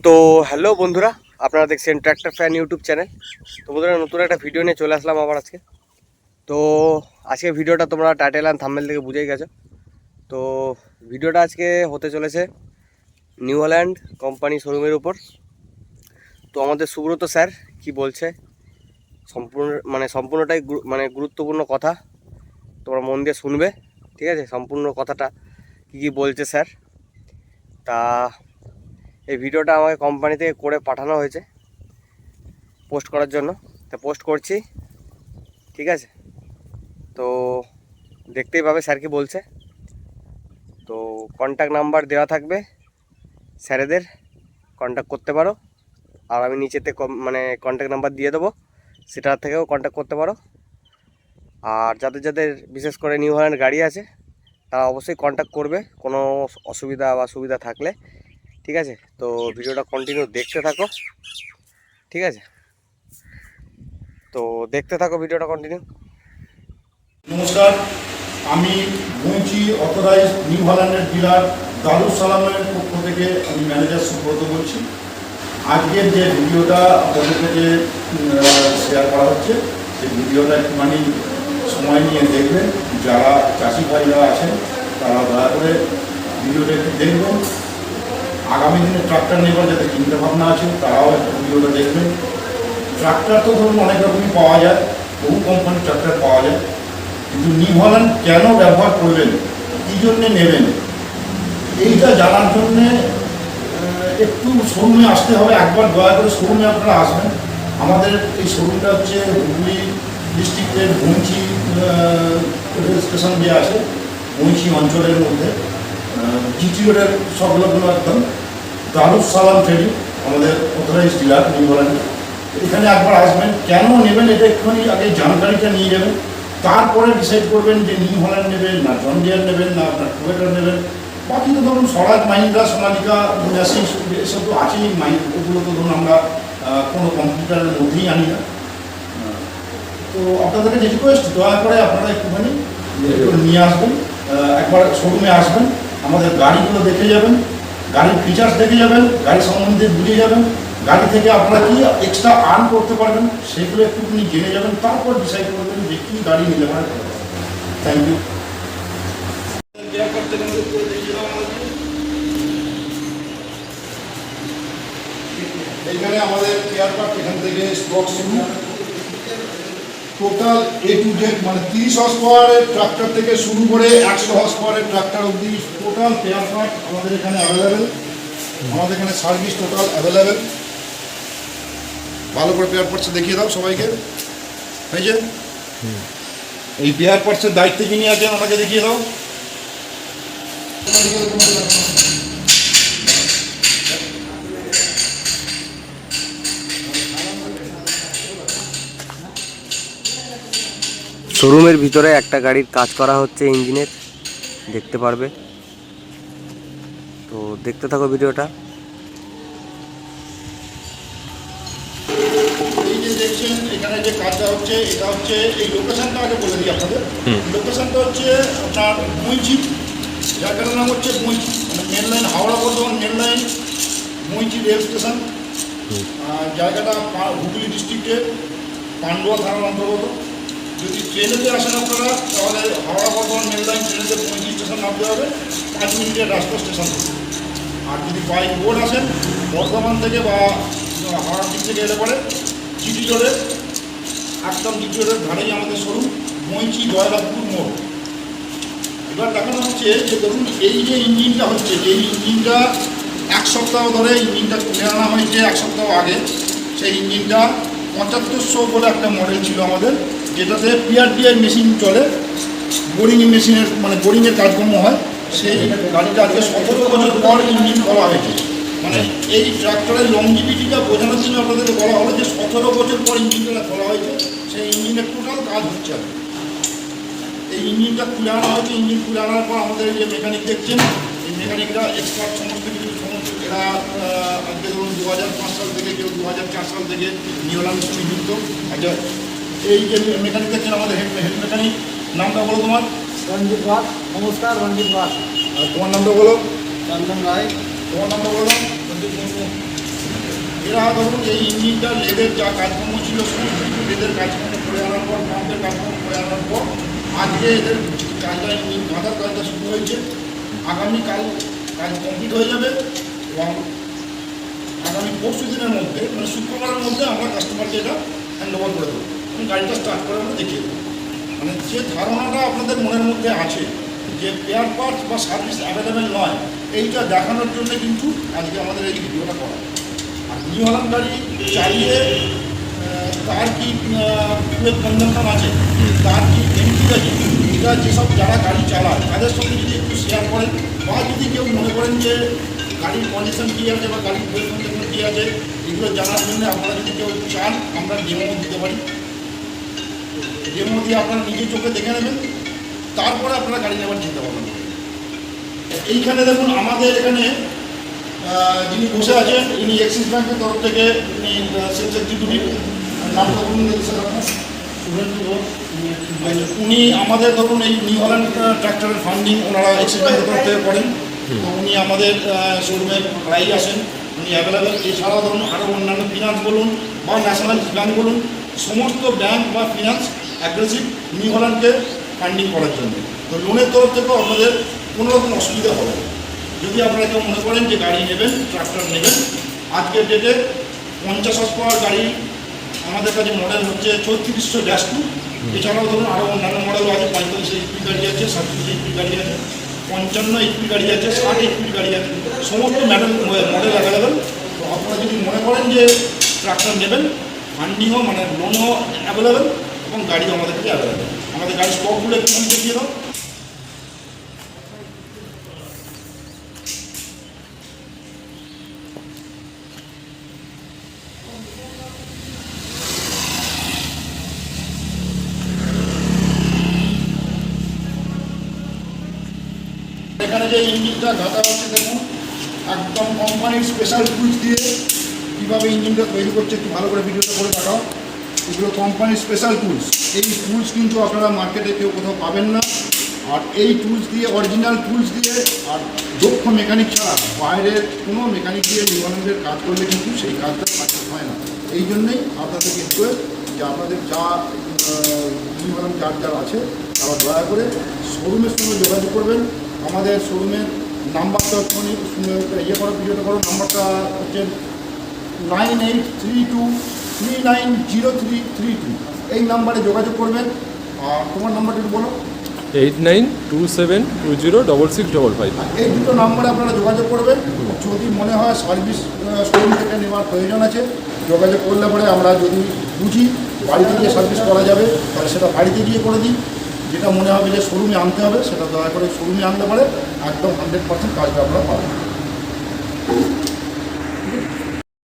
তো হ্যালো বন্ধুরা, আপনারা দেখছেন ট্র্যাক্টর ফ্যান ইউটিউব চ্যানেল। তো বন্ধুরা, নতুন একটা ভিডিও নিয়ে চলে আসলাম আবার আজকে। তো আজকে ভিডিওটা তোমরা টাইটেল অ্যান্ড থাম্বনেল থেকে বুঝেই গেছো। তো ভিডিওটা আজকে হতে চলেছে নিউ হল্যান্ড কোম্পানি শোরুমের উপর। তো আমাদের সুব্রত স্যার কি বলছে সম্পূর্ণটাই গুরুত্বপূর্ণ কথা, তোমরা মন দিয়ে শুনবে, ঠিক আছে? সম্পূর্ণ কথাটা কী বলছে স্যার। তা এই ভিডিওটা আমাকে কোম্পানি থেকে করে পাঠানো হয়েছে পোস্ট করার জন্য, তা পোস্ট করছি, ঠিক আছে? তো দেখতেই পাবে স্যার কি বলছে। তো কন্ট্যাক্ট নাম্বার দেওয়া থাকবে, স্যারেদের কন্ট্যাক্ট করতে পারো। আর আমি নিচেতে কন্ট্যাক্ট নাম্বার দিয়ে দেবো, সেটার থেকেও কন্ট্যাক্ট করতে পারো। আর যাদের যাদের বিশেষ করে নিউ হল্যান্ড গাড়ি আছে তারা অবশ্যই কন্ট্যাক্ট করবে কোনো অসুবিধা বা সুবিধা থাকলে, ঠিক আছে? তো ভিডিওটা কন্টিনিউ দেখতে থাকো, ঠিক আছে? তো দেখতে থাকো ভিডিওটা কন্টিনিউ। নমস্কার, আমি বইচি অথরাইজ নিউ হল্যান্ডের ডিলার দারুস সালামের পক্ষ থেকে আমি ম্যানেজার সুব্রত বলছি। আজকের যে ভিডিওটা আপনাদের থেকে শেয়ার করা হচ্ছে, সেই ভিডিওটা একটুখানি সময় নিয়ে দেখবেন। যারা চাষি ভাইরা আছেন তারা দয়া করে ভিডিওটা একটু দেখবেন। আগামী দিনে ট্রাক্টর নেবার যাদের চিন্তাভাবনা আছে তারাও ভিডিওটা দেখবেন। ট্রাক্টর তো ধরুন অনেক রকমই পাওয়া যায়, বহু কোম্পানির ট্রাক্টর পাওয়া যায়, কিন্তু নিউ হল্যান্ড কেন ব্যবহার করবেন, কী জন্যে নেবেন, এইটা জানার জন্যে একটু শোরুমে আসতে হবে। একবার দয়া করে শোরুমে আপনারা আসবেন। আমাদের এই শোরুমটা হচ্ছে হুগলি ডিস্ট্রিক্টের বঞ্চি রেল স্টেশন যে আছে, বঞ্চি অঞ্চলের মধ্যে জিটি রোডের সংলগ্ন একদম দারুস সালাম ট্রেডিং আমাদের অথরাইজ ডিলার নিউ হল্যান্ড। এখানে একবার আসবেন। কেন নেবেন এটা একটুখানি আগে জানকারিটা নিয়ে যাবেন, তারপরে ডিসাইড করবেন যে নিউ হল্যান্ড নেবেন না জন ডিয়ার নেবেন না আপনার টুয়েটার নেবেন। বাকি তো ধরুন স্বরাজ, মাহিন্দ্রা, সোনালিকা, ন্যাসিং এসব তো আছেই। ওগুলো তো ধরুন আমরা কোনো কম্পিউটারের মধ্যেই আনি না। তো আপনাদেরকে যে রিকোয়েস্ট, দয়া করে আপনারা একটুখানি নিয়ে আসবেন, একবার শোরুমে আসবেন, আমাদের গাড়িগুলো দেখে যাবেন, গাড়ির ফিচার্স দেখে যাবেন, গাড়ি সম্বন্ধে বুঝে যাবেন, গাড়ি থেকে আপনারা কি এক্সট্রা আর্ন করতে পারবেন সেগুলো একটুখানি জেনে যাবেন, তারপর ডিসাইড করবেন যে কী গাড়ি নিলে পারে। Thank you. এইখানে আমাদের কেয়ার পার্ট, এখান থেকে স্টক শুরু, টোটাল A to Z, মানে 30 হর্স পাওয়ারের ট্রাক্টর থেকে শুরু করে 100 হর্স পাওয়ারের ট্রাক্টর অবধি টোটাল কেয়ার পার্ট আমাদের এখানে অ্যাভেলেবেল। আমাদের এখানে সার্ভিস টোটাল অ্যাভেলেবেল। ভালো করে পেয়ার পার্টস দেখিয়ে দাও সবাইকে। এই যে এই পেয়ার পার্টসের দায়িত্বে যিনি আছেন আমাকে দেখিয়ে দাও। শোরুমের ভিতরে একটা গাড়ির কাজ করা হচ্ছে ইঞ্জিনের, দেখতে পারবে। তো দেখতে থাকো ভিডিওটা। এই যে দেখছেন এখানে যে কাজটা হচ্ছে, এটা হচ্ছে এই লোকেশনটা আগে বলে দিই আপনাদের। লোকেশনটা হচ্ছে আপনার বইচি, জায়গাটার নাম হচ্ছে বইচি, মানে main line Howrah Bardhaman main line Boinchi rail station. জায়গাটা হুগলি ডিস্ট্রিক্টের পান্ডুয়া থানার অন্তর্গত। যদি ট্রেনেতে আসেন আপনারা তাহলে হাওড়া বর্ধমান মেন লাইন ট্রেনেতে বইচি স্টেশন নামতে হবে, 5 মিনিটের রাস্তা স্টেশন থেকে। আর যদি বাই রোড আসেন বর্ধমান থেকে বা হাওড়ার দিক থেকে এলে পরে জিটি রোডে, একদম জিটি রোডের ধারেই আমাদের শোরুম, বইচি জয়রামপুর মোড়। এবার দেখানো হচ্ছে যে ধরুন এই যে ইঞ্জিনটা হচ্ছে, এই ইঞ্জিনটা 1 সপ্তাহ ধরে ইঞ্জিনটা তুলে আনা হয়েছে 1 সপ্তাহ আগে। সেই ইঞ্জিনটা 7500 বলে একটা মডেল ছিল আমাদের, যেটাতে পিআরডিআই মেশিন চলে, বোরিং মেশিনের বোরিংয়ের কাজকর্ম হয়। সেই গাড়িটা আজকে 17 বছর পর ইঞ্জিন করা হয়েছে। মানে এই ট্রাক্টরের লংজিভিটিটা বোঝানোর জন্য আপনাদেরকে বলা হলো যে 17 বছর পর ইঞ্জিনটা করা হয়েছে। সেই ইঞ্জিনের টোটাল কাজ হচ্ছে। এই ইঞ্জিনটা তুলে আনা হয়েছে। ইঞ্জিন তুলে আনার পর আমাদের যে মেকানিক দেখছেন, এই মেকানিকরা এক্সপার্ট, সমস্ত এরা আজকে ধরুন 2005 সাল থেকে, কেউ 2004 সাল থেকে নিউ হল্যান্ডের সঙ্গে যুক্ত। আচ্ছা, এই যে মেকানিক দেখছেন আমাদের হেড মেকানিক, নামটা বলো তোমার? রঞ্জিত বাগ। নমস্কার, রঞ্জিত বাগ। আর তোমার নামটা বলো? চন্দন রায়। তোমার নামটা বলো? ধরুন এই ইঞ্জিনটা লেদের যা কাজকর্ম ছিল সমস্ত কিছু লেদের কাজকর্ম করে আনার পর পাম্পের কাজকর্ম করে আনার পর আজকে এদের কাজটা ইঞ্জিন বাঁধার কাজটা শুরু হয়েছে। আগামীকাল কাজ কমপ্লিট হয়ে যাবে এবং আগামী পরশু দিনের মধ্যে মানে শুক্রবারের মধ্যে আমরা কাস্টমারকে এটা হ্যান্ড ওভার করে দেবো এবং গাড়িটা স্টার্ট করে আমরা দেখিয়ে দেবো। মানে যে ধারণাটা আপনাদের মনের মধ্যে আছে যে স্পেয়ার পার্টস বা সার্ভিস অ্যাভেলেবেল নয়, এইটা দেখানোর জন্য কিন্তু আজকে আমাদের এই ভিডিওটা করা। আর নিউ হল্যান্ড গাড়ি চালিয়ে তার কি ফুয়েল কনজাম্পশন আছে, তার কি এমপি আছে, এটা যেসব যারা গাড়ি চালায় তাদের সঙ্গে যদি একটু শেয়ার করেন বা যদি কেউ মনে করেন যে গাড়ির কন্ডিশন কী আছে বা গাড়ির ফুয়েল কনজাম্পশন কী আছে এগুলো জানার জন্য আপনারা যদি কেউ চান আমরা ডেমো দিতে পারি। ডেমো দিয়ে আপনারা নিজের চোখে দেখে নেবেন, তারপরে আপনারা গাড়ি নেওয়ার চিন্তা ভাবনা করবেন। এইখানে দেখুন আমাদের এখানে যিনি বসে আছেন ইনি অ্যাক্সিস ব্যাংকের তরফ থেকে উনি সেলস এক্সিকিউটিভ, নামটা বলুন স্যার আপনার? উনি আমাদের ধরুন এই নিউ হল্যান্ড ট্র্যাক্টরের ফান্ডিং ওনারা অ্যাক্সিস ব্যাংকের তরফ থেকে করেন। তো উনি আমাদের শোরুমে প্রায়ই আসেন, উনি অ্যাভেলেবেল। এছাড়াও ধরুন আরও অন্যান্য ফিনান্স বলুন বা ন্যাশনাল ব্যাংক বলুন, সমস্ত ব্যাংক বা ফিনান্স অ্যাগ্রেসিভ নিউ হল্যান্ডকে ফান্ডিং করার জন্য। তো লোনের তরফ থেকেও আপনাদের কোনো রকম অসুবিধা হবে না। যদি আপনারা কেউ মনে করেন যে গাড়ি নেবেন, ট্রাক্টর নেবেন, আজকের ডেটে 50 হর্স পাওয়ার গাড়ি আমাদের কাছে মডেল হচ্ছে 3400-2। এছাড়াও ধরুন আরও অন্যান্য মডেলও আছে, 45 এইচপি গাড়ি আছে, 37 এইচপি গাড়ি আছে, 55 এইচপি গাড়ি আছে, 60 এইচপি গাড়ি আছে, সমস্ত মডেল অ্যাভেলেবেল। তো আপনারা যদি মনে করেন যে ট্রাক্টর নেবেন, ফান্ডিংও মানে লোনও অ্যাভেলেবেল এবং গাড়িও আমাদের কাছে অ্যাভেলেবেল। আমাদের গাড়ির স্টকগুলো একটু দেখিয়ে দাও। এখানে যে ইঞ্জিনটা ঘাটা হচ্ছে দেখুন, একদম কোম্পানির স্পেশাল টুলস দিয়ে কীভাবে ইঞ্জিনটা তৈরি করছে একটু ভালো করে ভিডিওটা করে দেখাও। এগুলো কোম্পানির স্পেশাল টুলস। এই টুলস কিন্তু আপনারা মার্কেটে কেউ কোথাও পাবেন না। আর এই টুলস দিয়ে, অরিজিনাল টুলস দিয়ে আর দক্ষ মেকানিক ছাড়া বাইরের কোনো মেকানিক দিয়ে নিউ হল্যান্ডের কাজ করলে কিন্তু সেই কাজটা সাকসেস হয় না। এই জন্যেই আপনাদের রিকোয়েস্ট যে আপনাদের যা নিউ হল্যান্ড যার আছে তারা দয়া করে শোরুমের সঙ্গে যোগাযোগ করবেন। আমাদের শোরুমের নাম্বারটা ইয়ে করো, ভিডিওটা করো, নাম্বারটা হচ্ছে 9832390332। এই নাম্বারে যোগাযোগ করবেন। আর তোমার নাম্বারটা একটু বলো। 8927206655। এই দুটো নাম্বারে আপনারা যোগাযোগ করবেন। যদি মনে হয় সার্ভিস শোরুম থেকে নেওয়ার প্রয়োজন আছে, যোগাযোগ করলে পরে আমরা যদি বুঝি বাড়িতে গিয়ে সার্ভিস করা যাবে তাহলে সেটা বাড়িতে গিয়ে করে দিই। যেটা মনে হবে যে শোরুমে আনতে হবে সেটা দয়া করে শোরুমে আনতে পারে, একদম 100% কাজটা আপনারা পাবেন।